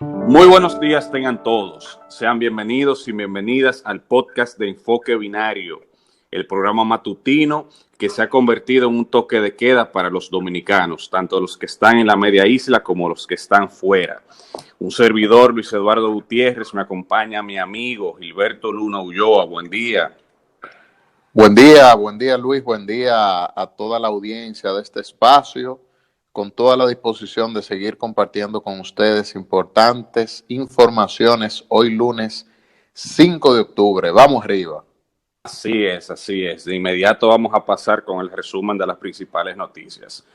Muy buenos días tengan todos. Sean bienvenidos y bienvenidas al podcast de Enfoque Binario, el programa matutino que se ha convertido en un toque de queda para los dominicanos, tanto los que están en la media isla como los que están fuera. Un servidor, Luis Eduardo Gutiérrez, me acompaña mi amigo Gilberto Luna Ulloa. Buen día. Buen día Luis, buen día a toda la audiencia de este espacio, con toda la disposición de seguir compartiendo con ustedes importantes informaciones hoy lunes 5 de octubre. Vamos arriba. Así es, así es. De inmediato vamos a pasar con el resumen de las principales noticias.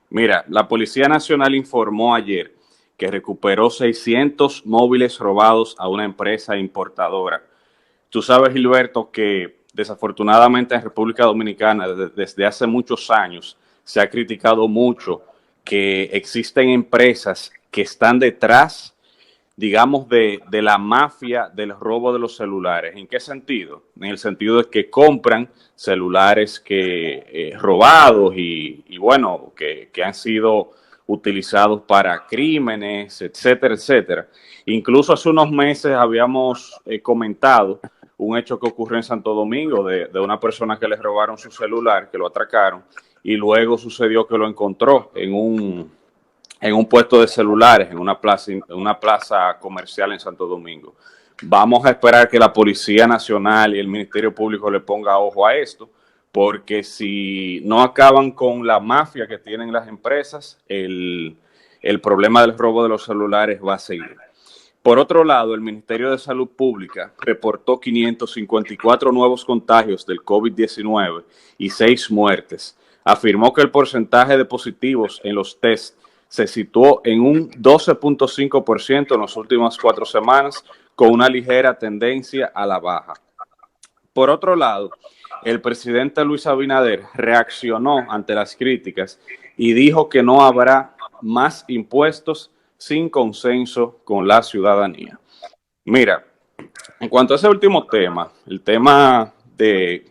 Mira, la Policía Nacional informó ayer que recuperó 600 móviles robados a una empresa importadora. Tú sabes, Gilberto, que desafortunadamente en República Dominicana desde hace muchos años se ha criticado mucho que existen empresas que están detrás, digamos, de la mafia del robo de los celulares. ¿En qué sentido? En el sentido de que compran celulares robados y bueno, que han sido utilizados para crímenes, etcétera, etcétera. Incluso hace unos meses habíamos comentado un hecho que ocurrió en Santo Domingo de una persona que le robaron su celular, que lo atracaron, y luego sucedió que lo encontró en un puesto de celulares, en una plaza comercial en Santo Domingo. Vamos a esperar que la Policía Nacional y el Ministerio Público le ponga ojo a esto, porque si no acaban con la mafia que tienen las empresas, el problema del robo de los celulares va a seguir. Por otro lado, el Ministerio de Salud Pública reportó 554 nuevos contagios del COVID-19 y 6 muertes. Afirmó que el porcentaje de positivos en los test se situó en un 12.5% en las últimas 4 semanas, con una ligera tendencia a la baja. Por otro lado, el presidente Luis Abinader reaccionó ante las críticas y dijo que no habrá más impuestos sin consenso con la ciudadanía. Mira, en cuanto a ese último tema, el tema del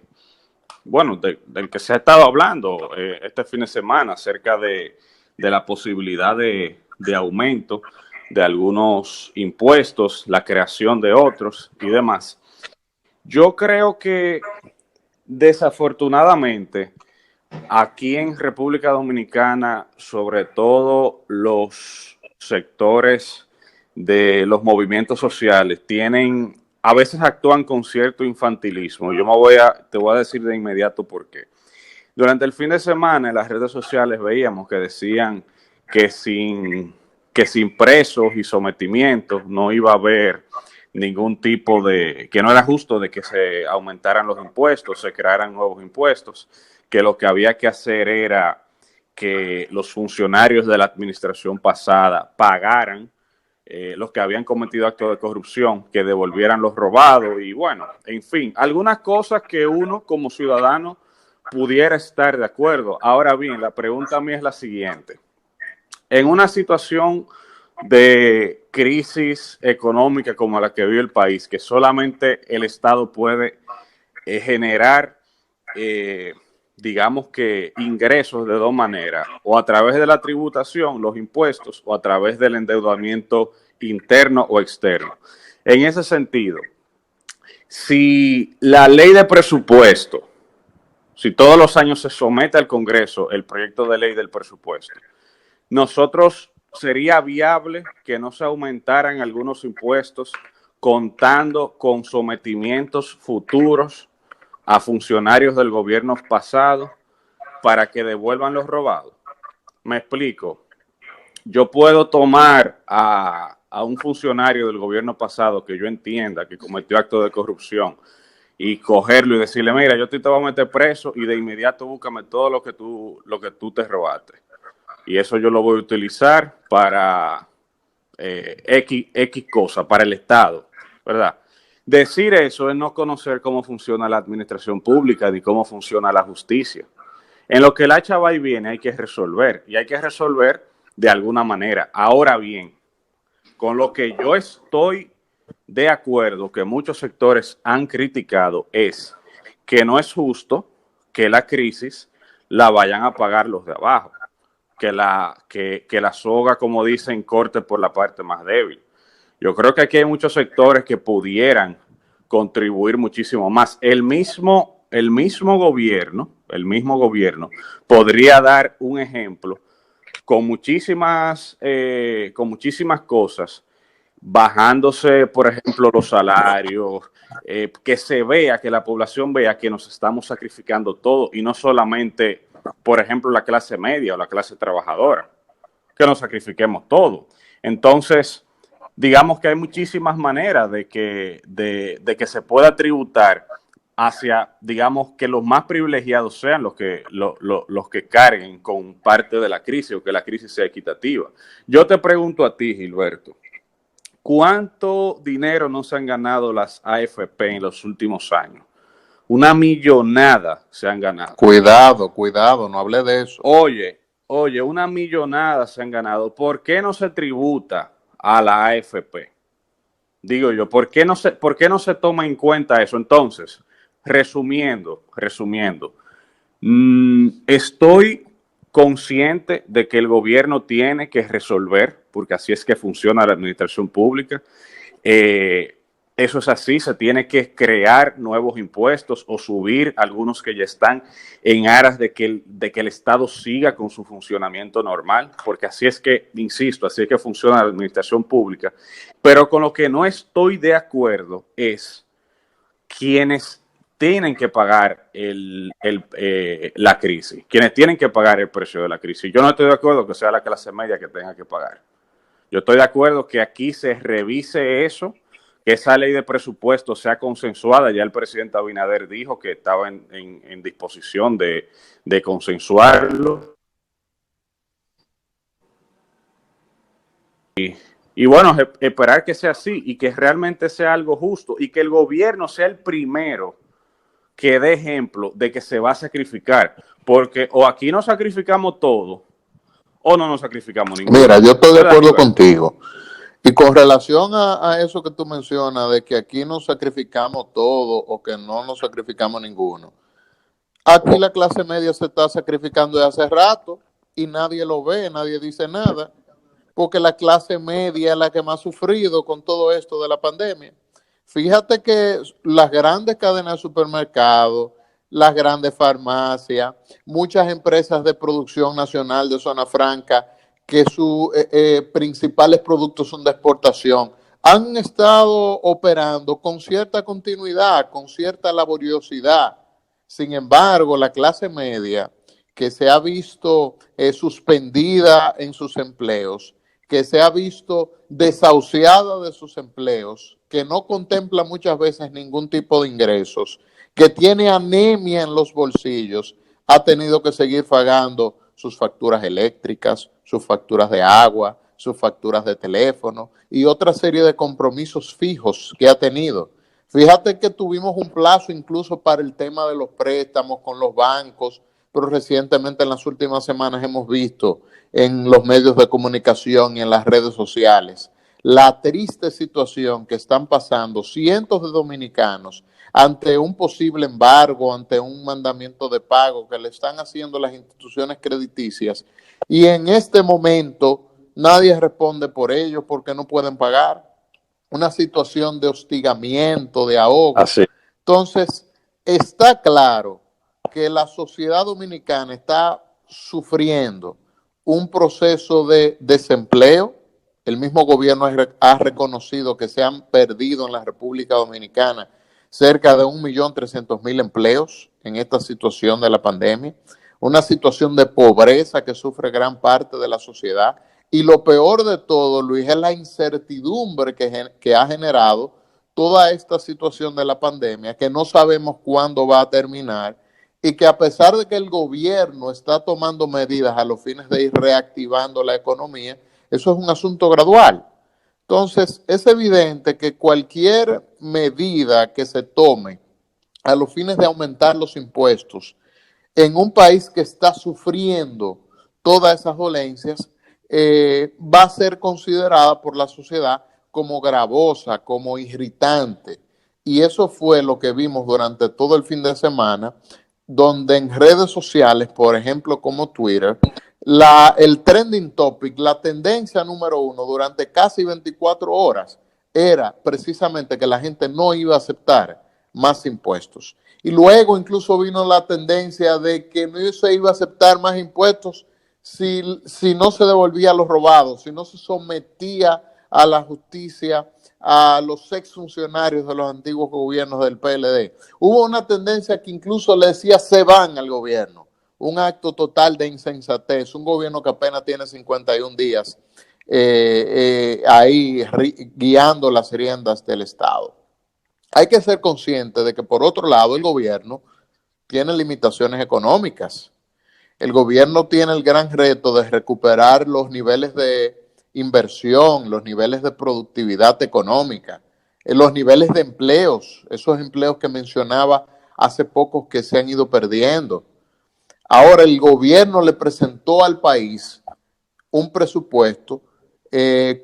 que se ha estado hablando este fin de semana acerca de la posibilidad de aumento de algunos impuestos, la creación de otros y demás. Yo creo que desafortunadamente aquí en República Dominicana, sobre todo los sectores de los movimientos sociales, a veces actúan con cierto infantilismo. Te voy a decir de inmediato por qué. Durante el fin de semana en las redes sociales veíamos que decían que sin presos y sometimientos no iba a haber ningún tipo que no era justo de que se aumentaran los impuestos, se crearan nuevos impuestos, que lo que había que hacer era que los funcionarios de la administración pasada pagaran los que habían cometido actos de corrupción, que devolvieran los robados y bueno, en fin, algunas cosas que uno como ciudadano pudiera estar de acuerdo. Ahora bien, la pregunta mía es la siguiente. En una situación de crisis económica como la que vive el país, que solamente el Estado puede generar, digamos que ingresos de dos maneras, o a través de la tributación, los impuestos, o a través del endeudamiento interno o externo. En ese sentido, si la ley de presupuesto, si todos los años se somete al Congreso el proyecto de ley del presupuesto, nosotros sería viable que no se aumentaran algunos impuestos contando con sometimientos futuros a funcionarios del gobierno pasado para que devuelvan los robados. Me explico. Yo puedo tomar a un funcionario del gobierno pasado que yo entienda que cometió actos de corrupción y cogerlo y decirle, mira, yo te voy a meter preso y de inmediato búscame todo lo que tú te robaste. Y eso yo lo voy a utilizar para X cosa, para el Estado, ¿verdad? Decir eso es no conocer cómo funciona la administración pública ni cómo funciona la justicia. En lo que el hacha va y viene hay que resolver, y hay que resolver de alguna manera. Ahora bien, con lo que yo estoy de acuerdo, que muchos sectores han criticado, es que no es justo que la crisis la vayan a pagar los de abajo, que la soga, como dicen, corte por la parte más débil. Yo creo que aquí hay muchos sectores que pudieran contribuir muchísimo más. El mismo gobierno podría dar un ejemplo con muchísimas cosas, bajándose, por ejemplo, los salarios, que se vea, que la población vea que nos estamos sacrificando todo y no solamente, por ejemplo, la clase media o la clase trabajadora, que nos sacrifiquemos todo. Entonces, digamos que hay muchísimas maneras de que se pueda tributar hacia, digamos, que los más privilegiados sean los que carguen con parte de la crisis o que la crisis sea equitativa. Yo te pregunto a ti, Gilberto, ¿cuánto dinero no se han ganado las AFP en los últimos años? Una millonada se han ganado. Cuidado, cuidado, no hable de eso. Oye, una millonada se han ganado. ¿Por qué no se tributa a la AFP? Digo yo, ¿por qué no se toma en cuenta eso? Entonces, resumiendo, estoy consciente de que el gobierno tiene que resolver, porque así es que funciona la administración pública. Eso es así, se tiene que crear nuevos impuestos o subir algunos que ya están en aras de que el Estado siga con su funcionamiento normal, porque así es que, insisto, así es que funciona la administración pública. Pero con lo que no estoy de acuerdo es quienes tienen que pagar la crisis, quienes tienen que pagar el precio de la crisis. Yo no estoy de acuerdo que sea la clase media que tenga que pagar. Yo estoy de acuerdo que aquí se revise eso, que esa ley de presupuesto sea consensuada. Ya el presidente Abinader dijo que estaba en disposición de consensuarlo. Y bueno, esperar que sea así y que realmente sea algo justo y que el gobierno sea el primero que dé ejemplo de que se va a sacrificar. Porque o aquí nos sacrificamos todo o no nos sacrificamos ninguno. Mira, yo estoy de acuerdo contigo. Y con relación a eso que tú mencionas, de que aquí nos sacrificamos todo o que no nos sacrificamos ninguno, aquí la clase media se está sacrificando de hace rato y nadie lo ve, nadie dice nada, porque la clase media es la que más ha sufrido con todo esto de la pandemia. Fíjate que las grandes cadenas de supermercados, las grandes farmacias, muchas empresas de producción nacional de zona franca, que sus principales productos son de exportación, han estado operando con cierta continuidad, con cierta laboriosidad. Sin embargo, la clase media, que se ha visto suspendida en sus empleos, que se ha visto desahuciada de sus empleos, que no contempla muchas veces ningún tipo de ingresos, que tiene anemia en los bolsillos, ha tenido que seguir pagando sus facturas eléctricas, sus facturas de agua, sus facturas de teléfono y otra serie de compromisos fijos que ha tenido. Fíjate que tuvimos un plazo incluso para el tema de los préstamos con los bancos, pero recientemente en las últimas semanas hemos visto en los medios de comunicación y en las redes sociales la triste situación que están pasando cientos de dominicanos ante un posible embargo, ante un mandamiento de pago que le están haciendo las instituciones crediticias. Y en este momento nadie responde por ellos porque no pueden pagar. Una situación de hostigamiento, de ahogo. Así. Entonces, está claro que la sociedad dominicana está sufriendo un proceso de desempleo. El mismo gobierno ha reconocido que se han perdido en la República Dominicana cerca de 1.300.000 empleos en esta situación de la pandemia, una situación de pobreza que sufre gran parte de la sociedad. Y lo peor de todo, Luis, es la incertidumbre que ha generado toda esta situación de la pandemia, que no sabemos cuándo va a terminar y que a pesar de que el gobierno está tomando medidas a los fines de ir reactivando la economía, eso es un asunto gradual. Entonces, es evidente que cualquier medida que se tome a los fines de aumentar los impuestos en un país que está sufriendo todas esas dolencias, va a ser considerada por la sociedad como gravosa, como irritante. Y eso fue lo que vimos durante todo el fin de semana, donde en redes sociales, por ejemplo, como Twitter, el trending topic, la tendencia número uno durante casi 24 horas era precisamente que la gente no iba a aceptar más impuestos. Y luego incluso vino la tendencia de que no se iba a aceptar más impuestos si no se devolvía los robados, si no se sometía a la justicia a los exfuncionarios de los antiguos gobiernos del PLD. Hubo una tendencia que incluso le decía se van al gobierno, un acto total de insensatez, un gobierno que apenas tiene 51 días ahí guiando las riendas del Estado. Hay que ser consciente de que, por otro lado, el gobierno tiene limitaciones económicas. El gobierno tiene el gran reto de recuperar los niveles de inversión, los niveles de productividad económica, los niveles de empleos, esos empleos que mencionaba hace poco que se han ido perdiendo. Ahora el gobierno le presentó al país un presupuesto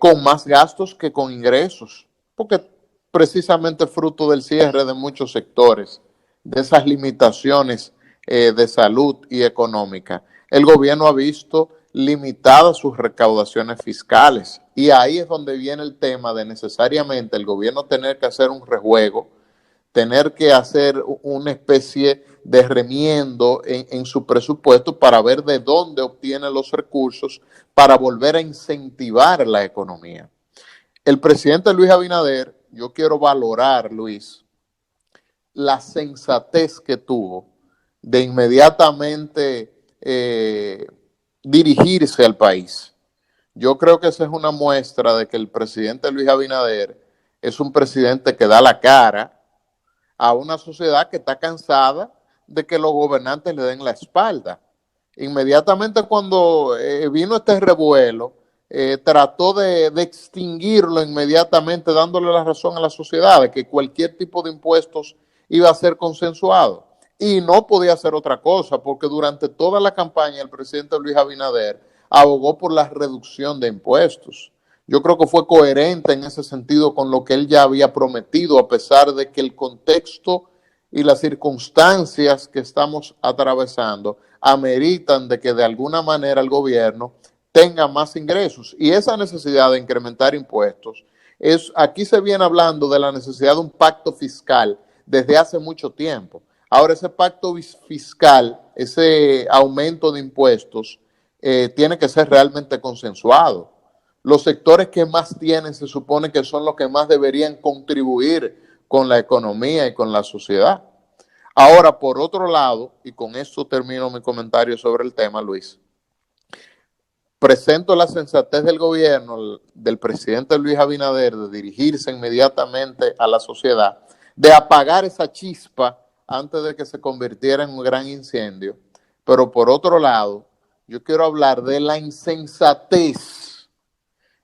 con más gastos que con ingresos, porque precisamente fruto del cierre de muchos sectores, de esas limitaciones de salud y económica, el gobierno ha visto limitadas sus recaudaciones fiscales. Y ahí es donde viene el tema de necesariamente el gobierno tener que hacer un rejuego, tener que hacer una especie de remiendo en su presupuesto para ver de dónde obtiene los recursos para volver a incentivar la economía. El presidente Luis Abinader, yo quiero valorar, Luis, la sensatez que tuvo de inmediatamente dirigirse al país. Yo creo que esa es una muestra de que el presidente Luis Abinader es un presidente que da la cara a una sociedad que está cansada de que los gobernantes le den la espalda. Inmediatamente cuando vino este revuelo, trató de extinguirlo inmediatamente, dándole la razón a la sociedad de que cualquier tipo de impuestos iba a ser consensuado. Y no podía hacer otra cosa, porque durante toda la campaña el presidente Luis Abinader abogó por la reducción de impuestos. Yo creo que fue coherente en ese sentido con lo que él ya había prometido, a pesar de que el contexto y las circunstancias que estamos atravesando ameritan de que de alguna manera el gobierno tenga más ingresos. Y esa necesidad de incrementar impuestos, aquí se viene hablando de la necesidad de un pacto fiscal desde hace mucho tiempo. Ahora ese pacto fiscal, ese aumento de impuestos, tiene que ser realmente consensuado. Los sectores que más tienen se supone que son los que más deberían contribuir con la economía y con la sociedad. Ahora, por otro lado, y con esto termino mi comentario sobre el tema, Luis, presento la sensatez del gobierno, del presidente Luis Abinader, de dirigirse inmediatamente a la sociedad, de apagar esa chispa antes de que se convirtiera en un gran incendio. Pero por otro lado, yo quiero hablar de la insensatez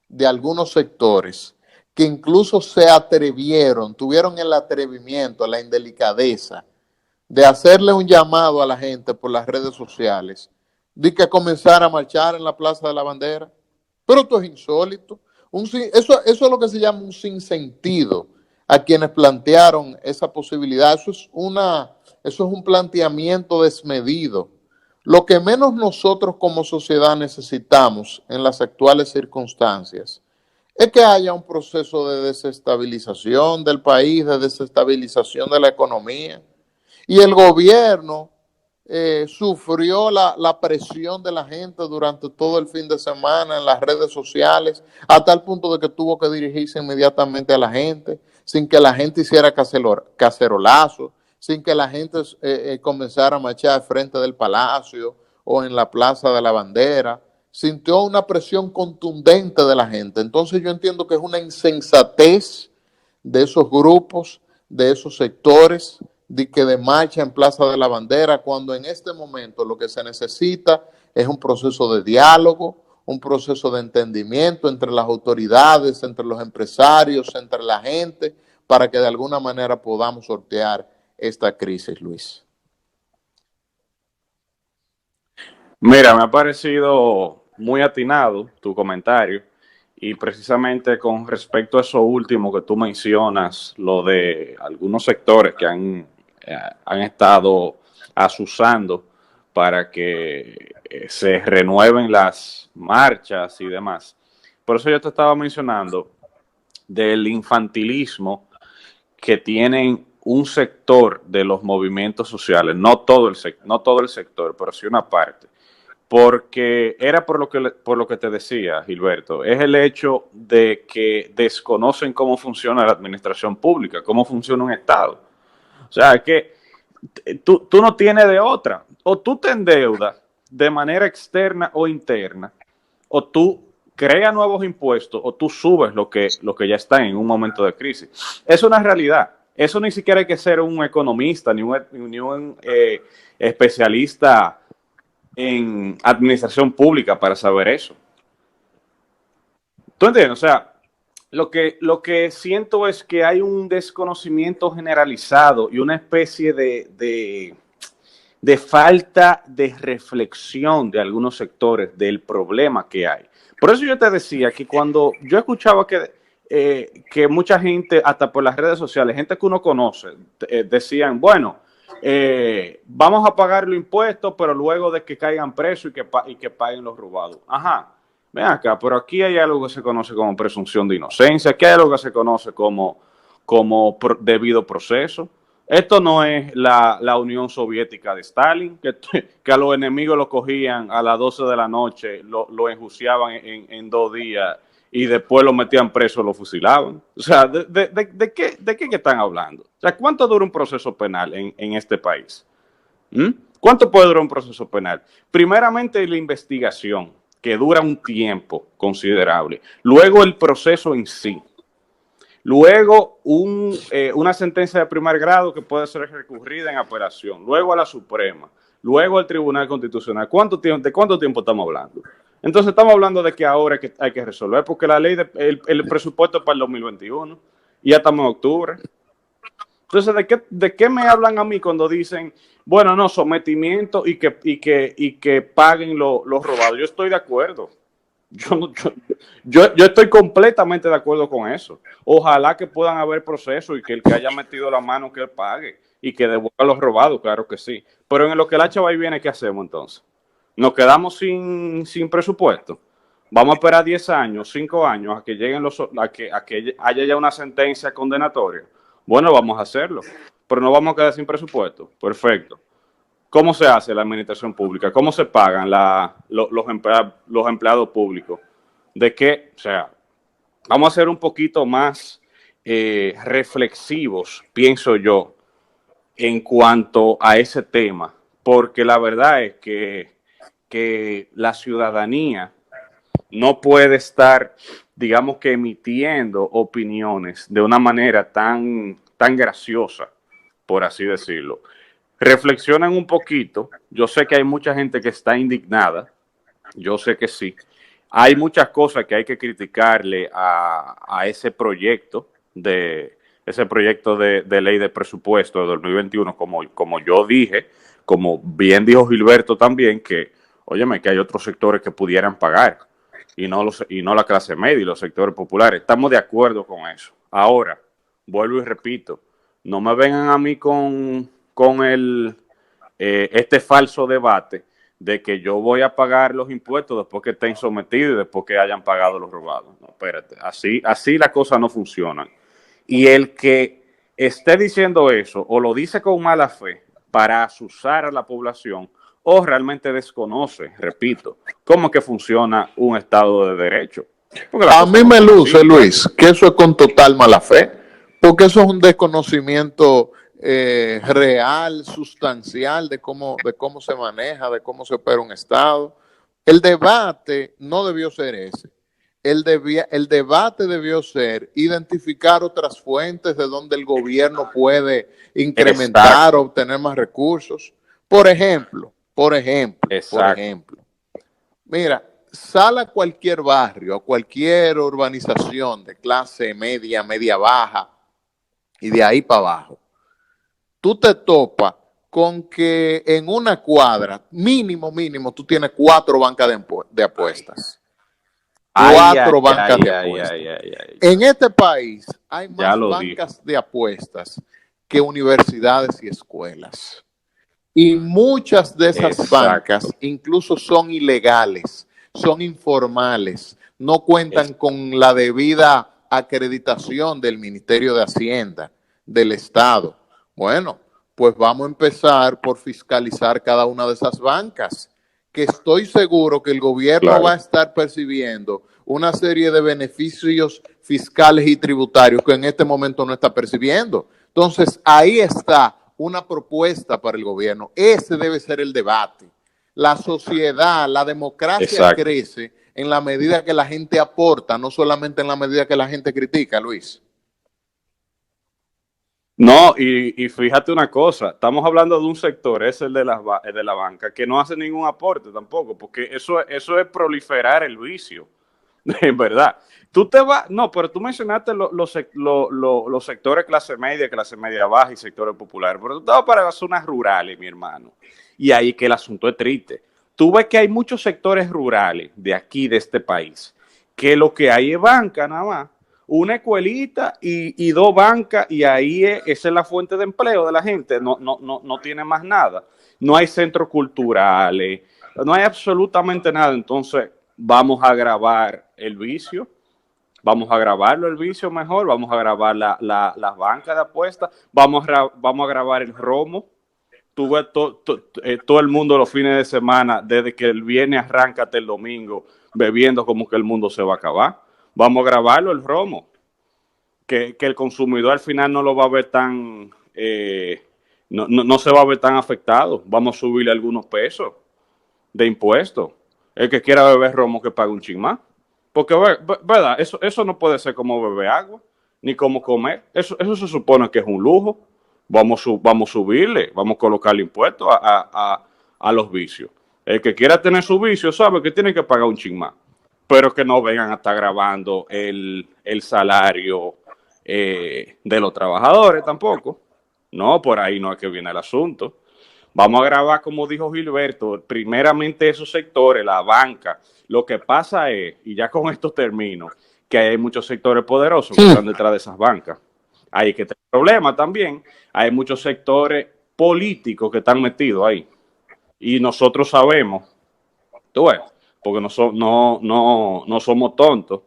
de algunos sectores que incluso se atrevieron, tuvieron el atrevimiento, la indelicadeza de hacerle un llamado a la gente por las redes sociales, de que comenzara a marchar en la Plaza de la Bandera. Pero esto es insólito. Eso es lo que se llama un sinsentido a quienes plantearon esa posibilidad. Eso es un planteamiento desmedido. Lo que menos nosotros como sociedad necesitamos en las actuales circunstancias es que haya un proceso de desestabilización del país, de desestabilización de la economía. Y el gobierno sufrió la presión de la gente durante todo el fin de semana en las redes sociales, a tal punto de que tuvo que dirigirse inmediatamente a la gente, sin que la gente hiciera cacerolazo, sin que la gente comenzara a marchar frente del palacio o en la Plaza de la Bandera. Sintió una presión contundente de la gente. Entonces yo entiendo que es una insensatez de esos grupos, de esos sectores, de marcha en Plaza de la Bandera, cuando en este momento lo que se necesita es un proceso de diálogo, un proceso de entendimiento entre las autoridades, entre los empresarios, entre la gente, para que de alguna manera podamos sortear esta crisis, Luis. Mira, me ha parecido muy atinado tu comentario y precisamente con respecto a eso último que tú mencionas, lo de algunos sectores que han estado asusando para que se renueven las marchas y demás. Por eso yo te estaba mencionando del infantilismo que tienen un sector de los movimientos sociales, no todo el sector, pero sí una parte. Porque era por lo que te decía, Gilberto, es el hecho de que desconocen cómo funciona la administración pública, cómo funciona un Estado. O sea, es que tú no tienes de otra. O tú te endeudas de manera externa o interna, o tú creas nuevos impuestos, o tú subes lo que ya está en un momento de crisis. Es una realidad. Eso ni siquiera hay que ser un economista, ni un especialista en administración pública para saber eso. ¿Tú entiendes? O sea, lo que siento es que hay un desconocimiento generalizado y una especie de falta de reflexión de algunos sectores del problema que hay. Por eso yo te decía que cuando yo escuchaba que mucha gente, hasta por las redes sociales, gente que uno conoce, decían, bueno, vamos a pagar los impuestos, pero luego de que caigan presos y que paguen los robados. Ajá, ven acá, pero aquí hay algo que se conoce como presunción de inocencia, aquí hay algo que se conoce como debido proceso. Esto no es la Unión Soviética de Stalin, que a los enemigos lo cogían a las 12 de la noche, lo enjuiciaban en 2 días y después lo metían preso, lo fusilaban. O sea, ¿de qué están hablando? O sea, ¿cuánto dura un proceso penal en este país? ¿Mm? ¿Cuánto puede durar un proceso penal? Primeramente la investigación, que dura un tiempo considerable. Luego el proceso en sí. Luego una sentencia de primer grado que puede ser recurrida en apelación. Luego a la Suprema. Luego al Tribunal Constitucional. ¿De cuánto tiempo estamos hablando? Entonces estamos hablando de que ahora hay que resolver, porque la ley, el presupuesto es para el 2021 y ya estamos en octubre. Entonces, ¿de qué me hablan a mí cuando dicen, bueno, no, sometimiento y que paguen los robados? Yo estoy de acuerdo. Yo estoy completamente de acuerdo con eso. Ojalá que puedan haber procesos y que el que haya metido la mano que él pague y que devuelva los robados, claro que sí. Pero en lo que la chava ahí viene, ¿qué hacemos entonces? Nos quedamos sin presupuesto. Vamos a esperar 10 años, 5 años a que lleguen a que haya ya una sentencia condenatoria. Bueno, vamos a hacerlo, pero no vamos a quedar sin presupuesto. Perfecto. ¿Cómo se hace la administración pública? ¿Cómo se pagan los empleados públicos? ¿De qué? O sea, vamos a ser un poquito más reflexivos, pienso yo, en cuanto a ese tema, porque la verdad es que la ciudadanía no puede estar, digamos que emitiendo opiniones de una manera tan graciosa, por así decirlo. Reflexionen un poquito. Yo sé que hay mucha gente que está indignada. Yo sé que sí. Hay muchas cosas que hay que criticarle a ese proyecto de ley de presupuesto de 2021, como yo dije, como bien dijo Gilberto también, que, óyeme, que hay otros sectores que pudieran pagar y no la clase media y los sectores populares. Estamos de acuerdo con eso. Ahora, vuelvo y repito, no me vengan a mí con este falso debate de que yo voy a pagar los impuestos después que estén sometidos y después que hayan pagado los robados. No, espérate, así las cosas no funcionan. Y el que esté diciendo eso o lo dice con mala fe para asusar a la población o realmente desconoce, repito, cómo que funciona un Estado de Derecho. A mí me luce, Luis, que eso es con total mala fe, porque eso es un desconocimiento real, sustancial de cómo se maneja, de cómo se opera un Estado. El debate no debió ser ese. El debate debió ser identificar otras fuentes de donde el gobierno puede incrementar o obtener más recursos. Por ejemplo, mira, sal a cualquier barrio, a cualquier urbanización de clase media, media baja y de ahí para abajo. Tú te topas con que en una cuadra, mínimo, tú tienes 4 bancas de apuestas. 4 bancas de apuestas. En este país hay más bancas de apuestas que universidades y escuelas. Y muchas de esas bancas incluso son ilegales, son informales, no cuentan con la debida acreditación del Ministerio de Hacienda, del Estado. Bueno, pues vamos a empezar por fiscalizar cada una de esas bancas, que estoy seguro que el gobierno Claro. va a estar percibiendo una serie de beneficios fiscales y tributarios que en este momento no está percibiendo. Entonces, ahí está una propuesta para el gobierno. Ese debe ser el debate. La sociedad, la democracia Exacto. crece en la medida que la gente aporta, no solamente en la medida que la gente critica, Luis. No, y fíjate una cosa, estamos hablando de un sector, es el el de la banca, que no hace ningún aporte tampoco, porque eso es proliferar el vicio, en verdad. Tú te vas, no, pero tú mencionaste los sectores clase media baja y sectores populares, pero tú te vas para las zonas rurales, mi hermano, y ahí que el asunto es triste. Tú ves que hay muchos sectores rurales de aquí, de este país, que lo que hay es banca nada más, una escuelita y dos bancas, y ahí esa es la fuente de empleo de la gente, no tiene más nada. No hay centros culturales, no hay absolutamente nada. Entonces, vamos a agravar el vicio, vamos a agravarlo el vicio mejor, vamos a agravar las bancas de apuestas, vamos a agravar el romo. Tú ves todo el mundo los fines de semana, desde que el viernes arranca hasta el domingo, bebiendo como que el mundo se va a acabar. Vamos a grabarlo el romo, que el consumidor al final no lo va a ver tan, no se va a ver tan afectado. Vamos a subirle algunos pesos de impuestos. El que quiera beber romo que pague un chin más. Porque, verdad, eso no puede ser como beber agua, ni como comer. Eso se supone que es un lujo. Vamos a subirle, vamos a colocarle impuestos a los vicios. El que quiera tener su vicio sabe que tiene que pagar un chin más, pero que no vengan a estar grabando el salario de los trabajadores tampoco. No, por ahí no es que viene el asunto. Vamos a grabar, como dijo Gilberto, primeramente esos sectores, la banca. Lo que pasa es, y ya con esto termino, que hay muchos sectores poderosos que están detrás de esas bancas. Hay que tener problemas también. Hay muchos sectores políticos que están metidos ahí. Y nosotros sabemos, tú ves, porque no somos tontos.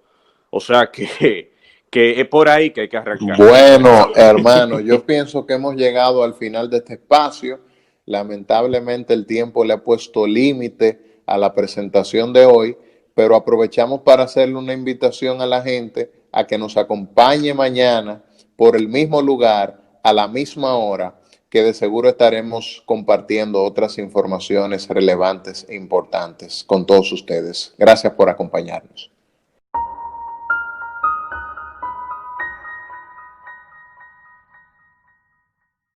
O sea que es por ahí que hay que arrancar. Bueno, hermano, yo pienso que hemos llegado al final de este espacio. Lamentablemente el tiempo le ha puesto límite a la presentación de hoy, pero aprovechamos para hacerle una invitación a la gente a que nos acompañe mañana por el mismo lugar, a la misma hora, que de seguro estaremos compartiendo otras informaciones relevantes e importantes con todos ustedes. Gracias por acompañarnos.